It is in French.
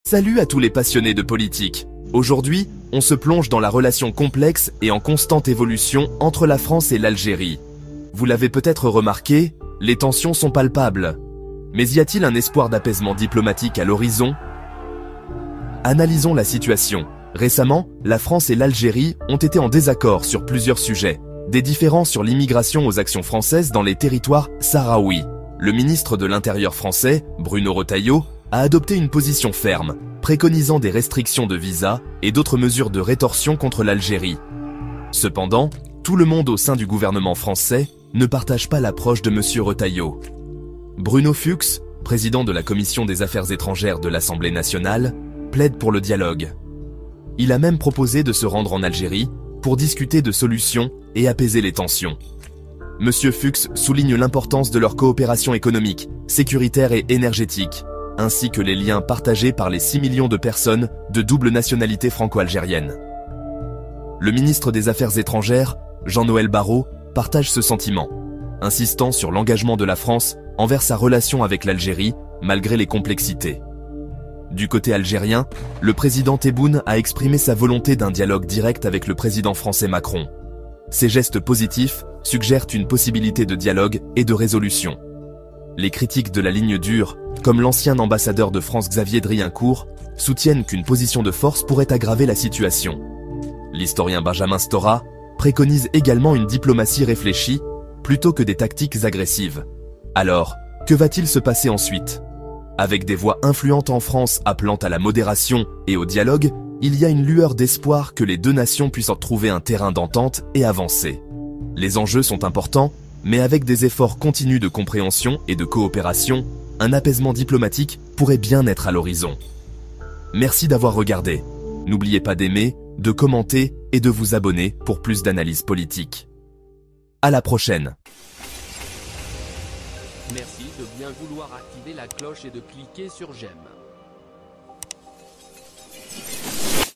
Salut à tous les passionnés de politique. Aujourd'hui, on se plonge dans la relation complexe et en constante évolution entre la France et l'Algérie. Vous l'avez peut-être remarqué, les tensions sont palpables. Mais y a-t-il un espoir d'apaisement diplomatique à l'horizon? Analysons la situation. Récemment, la France et l'Algérie ont été en désaccord sur plusieurs sujets. Des différends sur l'immigration aux actions françaises dans les territoires sahraouis. Le ministre de l'Intérieur français, Bruno Retailleau, a adopté une position ferme, préconisant des restrictions de visa et d'autres mesures de rétorsion contre l'Algérie. Cependant, tout le monde au sein du gouvernement français ne partage pas l'approche de M. Retailleau. Bruno Fuchs, président de la Commission des Affaires étrangères de l'Assemblée nationale, plaide pour le dialogue. Il a même proposé de se rendre en Algérie pour discuter de solutions et apaiser les tensions. M. Fuchs souligne l'importance de leur coopération économique, sécuritaire et énergétique, ainsi que les liens partagés par les 6 millions de personnes de double nationalité franco-algérienne. Le ministre des Affaires étrangères, Jean-Noël Barrot, partage ce sentiment, insistant sur l'engagement de la France envers sa relation avec l'Algérie, malgré les complexités. Du côté algérien, le président Tebboune a exprimé sa volonté d'un dialogue direct avec le président français Macron. Ces gestes positifs suggèrent une possibilité de dialogue et de résolution. Les critiques de la ligne dure, comme l'ancien ambassadeur de France Xavier Driencourt, soutiennent qu'une position de force pourrait aggraver la situation. L'historien Benjamin Stora préconise également une diplomatie réfléchie plutôt que des tactiques agressives. Alors, que va-t-il se passer ensuite? Avec des voix influentes en France appelant à la modération et au dialogue, il y a une lueur d'espoir que les deux nations puissent en trouver un terrain d'entente et avancer. Les enjeux sont importants, mais avec des efforts continus de compréhension et de coopération, un apaisement diplomatique pourrait bien être à l'horizon. Merci d'avoir regardé. N'oubliez pas d'aimer, de commenter et de vous abonner pour plus d'analyses politiques. À la prochaine. Merci de bien vouloir activer la cloche et de cliquer sur j'aime.